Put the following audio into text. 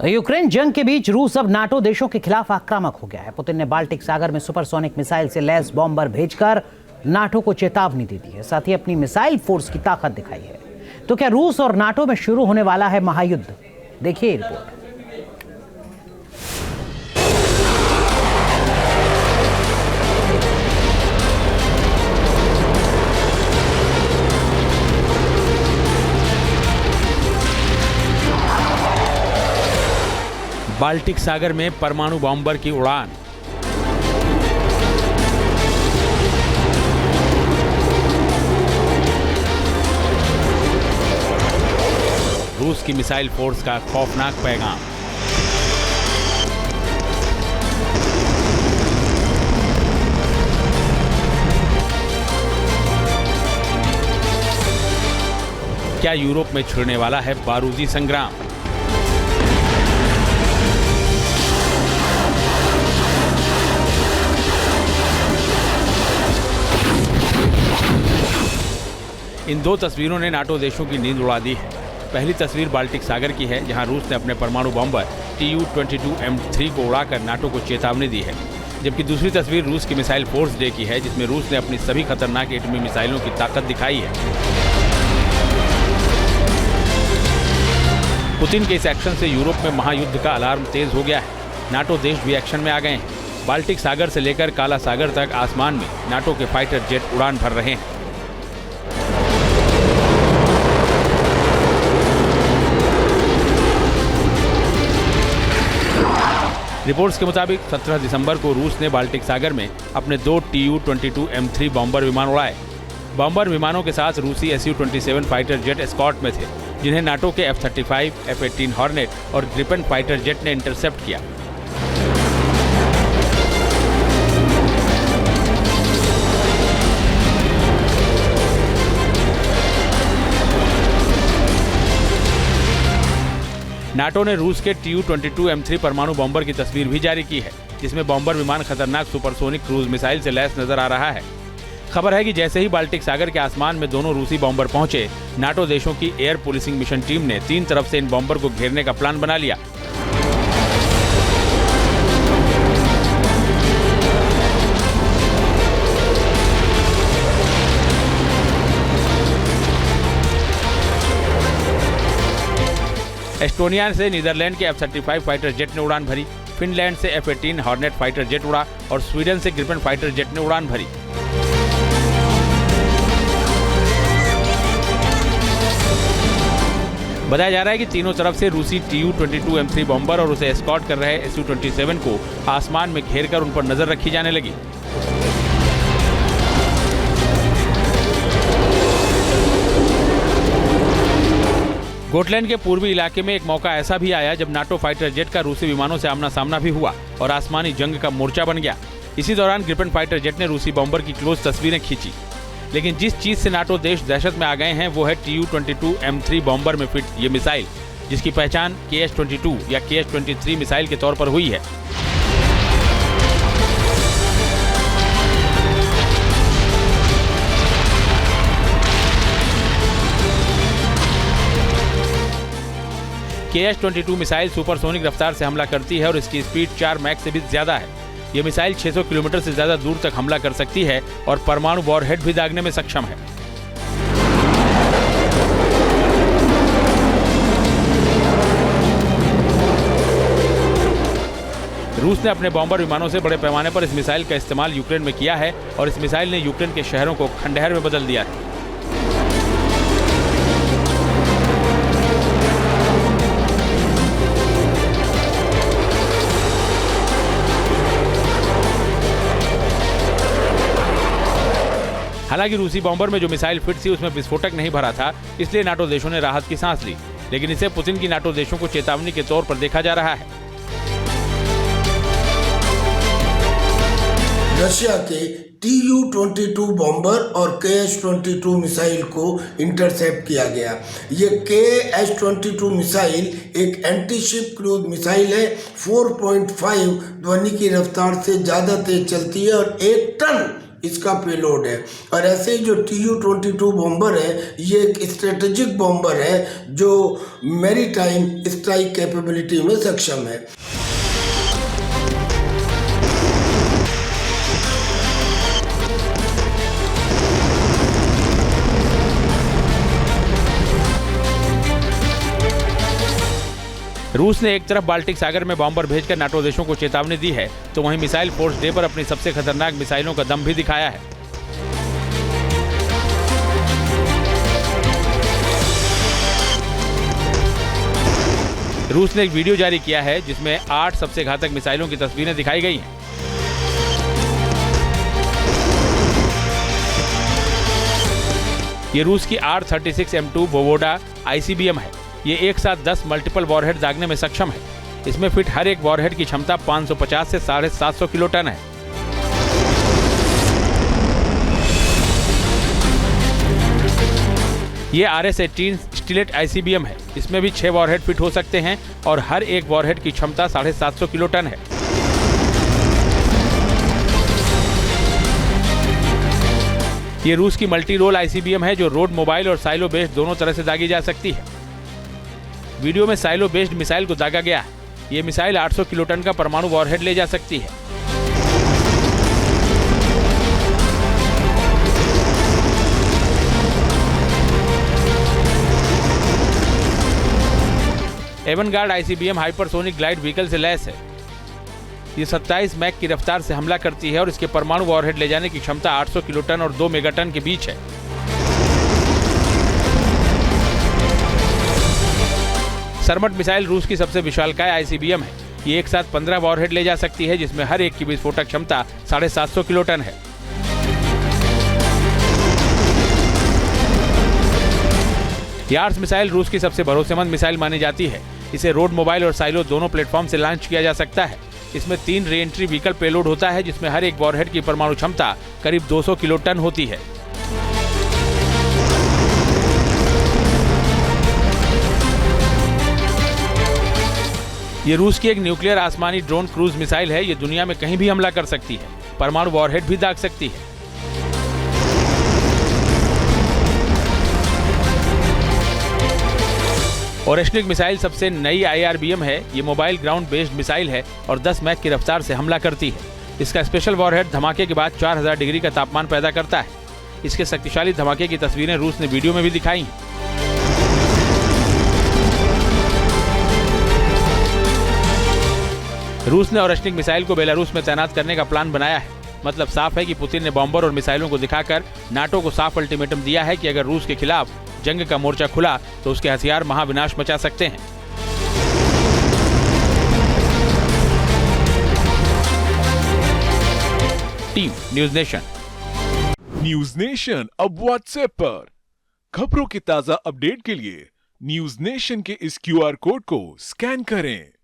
Ukraine जंग के बीच रूस अब नाटो देशों के खिलाफ आक्रामक हो गया है। पुतिन ने बाल्टिक सागर में सुपरसोनिक मिसाइल से लैस बॉम्बर भेजकर नाटो को चेतावनी दे दी है, साथ ही अपनी मिसाइल फोर्स की ताकत दिखाई है। तो क्या रूस और नाटो में शुरू होने वाला है महायुद्ध? देखिए रिपोर्ट। बाल्टिक सागर में परमाणु बॉम्बर की उड़ान। रूस की मिसाइल फोर्स का खौफनाक पैगाम। क्या यूरोप में छिड़ने वाला है बारूदी संग्राम? इन दो तस्वीरों ने नाटो देशों की नींद उड़ा दी है। पहली तस्वीर बाल्टिक सागर की है, जहां रूस ने अपने परमाणु बॉम्बर Tu-22M3 को उड़ाकर नाटो को चेतावनी दी है, जबकि दूसरी तस्वीर रूस की मिसाइल फोर्स डे की है, जिसमें रूस ने अपनी सभी खतरनाक एटमी मिसाइलों की ताकत दिखाई है। पुतिन के इस एक्शन से यूरोप में महायुद्ध का अलार्म तेज हो गया है। नाटो देश भी एक्शन में आ गए हैं। बाल्टिक सागर से लेकर काला सागर तक आसमान में नाटो के फाइटर जेट उड़ान भर रहे हैं। रिपोर्ट्स के मुताबिक 17 दिसंबर को रूस ने बाल्टिक सागर में अपने दो Tu-22M3 बॉम्बर विमान उड़ाए। बॉम्बर विमानों के साथ रूसी Su-27 फाइटर जेट एस्कॉर्ट में थे, जिन्हें नाटो के F-35, F-18 हॉर्नेट और ग्रिपेन फाइटर जेट ने इंटरसेप्ट किया। नाटो ने रूस के Tu-22M3 परमाणु बॉम्बर की तस्वीर भी जारी की है, जिसमें बॉम्बर विमान खतरनाक सुपरसोनिक क्रूज मिसाइल से लैस नजर आ रहा है। खबर है कि जैसे ही बाल्टिक सागर के आसमान में दोनों रूसी बॉम्बर पहुंचे, नाटो देशों की एयर पुलिसिंग मिशन टीम ने तीन तरफ से इन बॉम्बर को घेरने का प्लान बना लिया। एस्टोनिया से नीदरलैंड के F-35 फाइटर जेट ने उड़ान भरी, फिनलैंड से F-18 हॉर्नेट फाइटर जेट उड़ा और स्वीडन से ग्रिपेन फाइटर जेट ने उड़ान भरी। बताया जा रहा है कि तीनों तरफ से रूसी Tu-22M3 बॉम्बर और उसे एस्कॉर्ट कर रहे Su-27 को आसमान में घेरकर उन पर नजर रखी जाने लगी। गोटलैंड के पूर्वी इलाके में एक मौका ऐसा भी आया जब नाटो फाइटर जेट का रूसी विमानों से आमना सामना भी हुआ और आसमानी जंग का मोर्चा बन गया। इसी दौरान ग्रिपेन फाइटर जेट ने रूसी बॉम्बर की क्लोज तस्वीरें खींची। लेकिन जिस चीज से नाटो देश दहशत में आ गए हैं वो है Tu-22M3 बॉम्बर में फिट ये मिसाइल, जिसकी पहचान KH-22 या KH-23 मिसाइल के तौर पर हुई है। KH-22 मिसाइल सुपरसोनिक रफ्तार से हमला करती है और इसकी स्पीड 4 मैक से भी ज्यादा है। यह मिसाइल 600 किलोमीटर से ज्यादा दूर तक हमला कर सकती है और परमाणु वॉरहेड भी दागने में सक्षम है। रूस ने अपने बॉम्बर विमानों से बड़े पैमाने पर इस मिसाइल का इस्तेमाल यूक्रेन में किया है और इस मिसाइल ने यूक्रेन के शहरों को खंडहर में बदल दिया है। हालांकि रूसी बॉम्बर में जो मिसाइल फिट थी उसमें विस्फोटक नहीं भरा था, इसलिए नाटो देशों ने राहत की सांस ली, लेकिन इसे पुतिन की नाटो देशों को चेतावनी के तौर पर देखा जा रहा है। रशिया के Tu-22 बॉम्बर और KH-22 मिसाइल को इंटरसेप्ट किया गया। ये KH-22 मिसाइल एक एंटी-शिप क्रूज मिसाइल है। 4.5 ध्वनि की रफ्तार से ज़्यादा तेज चलती है और 1 टन इसका पेलोड है। और ऐसे ही जो Tu-22 बॉम्बर है ये एक स्ट्रेटेजिक बॉम्बर है जो मैरीटाइम स्ट्राइक कैपेबिलिटी में सक्षम है। रूस ने एक तरफ बाल्टिक सागर में बॉम्बर भेजकर नाटो देशों को चेतावनी दी है, तो वहीं मिसाइल फोर्स डे पर अपनी सबसे खतरनाक मिसाइलों का दम भी दिखाया है। रूस ने एक वीडियो जारी किया है जिसमें 8 सबसे घातक मिसाइलों की तस्वीरें दिखाई गई हैं। ये रूस की R-36M2 वोवोडा ICBM है। ये एक साथ 10 मल्टीपल वॉरहेड दागने में सक्षम है। इसमें फिट हर एक वॉरहेड की क्षमता 550 से 750 किलो टन है। ये RS-18 स्टिलेट ICBM है। इसमें भी 6 वॉरहेड फिट हो सकते हैं और हर एक वॉरहेड की क्षमता 750 किलो टन है। ये रूस की मल्टी रोल ICBM है जो रोड, मोबाइल और साइलो बेस्ड दोनों तरह से दागी जा सकती है। वीडियो में साइलो बेस्ड मिसाइल को दागा गया है। ये मिसाइल 800 किलो टन का परमाणु वॉरहेड ले जा सकती है। Avant-garde ICBM hypersonic glide vehicle से लैस है। ये 27 मैक की रफ्तार से हमला करती है और इसके परमाणु वॉरहेड ले जाने की क्षमता 800 किलो टन और 2 मेगाटन के बीच है। सरमट मिसाइल रूस की सबसे विशालकाय ICBM है। ये एक साथ 15 वॉरहेड ले जा सकती है जिसमें हर एक की विस्फोटक क्षमता 750 किलो टन है। यार्स मिसाइल रूस की सबसे भरोसेमंद मिसाइल मानी जाती है। इसे रोड, मोबाइल और साइलो दोनों प्लेटफॉर्म से लॉन्च किया जा सकता है। इसमें 3 री एंट्री व्हीकल पेलोड होता है जिसमें हर एक वॉरहेड की परमाणु क्षमता करीब 200 किलो टन होती है। ये रूस की एक न्यूक्लियर आसमानी ड्रोन क्रूज मिसाइल है। ये दुनिया में कहीं भी हमला कर सकती है, परमाणु वॉरहेड भी दाग सकती है। ओरेशनिक मिसाइल सबसे नई IRBM है। ये मोबाइल ग्राउंड बेस्ड मिसाइल है और 10 मैक की रफ्तार से हमला करती है। इसका स्पेशल वॉरहेड धमाके के बाद 4000 डिग्री का तापमान पैदा करता है। इसके शक्तिशाली धमाके की तस्वीरें रूस ने वीडियो में भी दिखाई हैं। रूस ने ओरेशनिक मिसाइल को बेलारूस में तैनात करने का प्लान बनाया है। मतलब साफ है कि पुतिन ने बॉम्बर और मिसाइलों को दिखाकर नाटो को साफ अल्टीमेटम दिया है कि अगर रूस के खिलाफ जंग का मोर्चा खुला तो उसके हथियार महाविनाश मचा सकते हैं। Team news nation. News nation अब व्हाट्सएप पर खबरों के ताजा अपडेट के लिए न्यूज नेशन के इस QR कोड को स्कैन करें।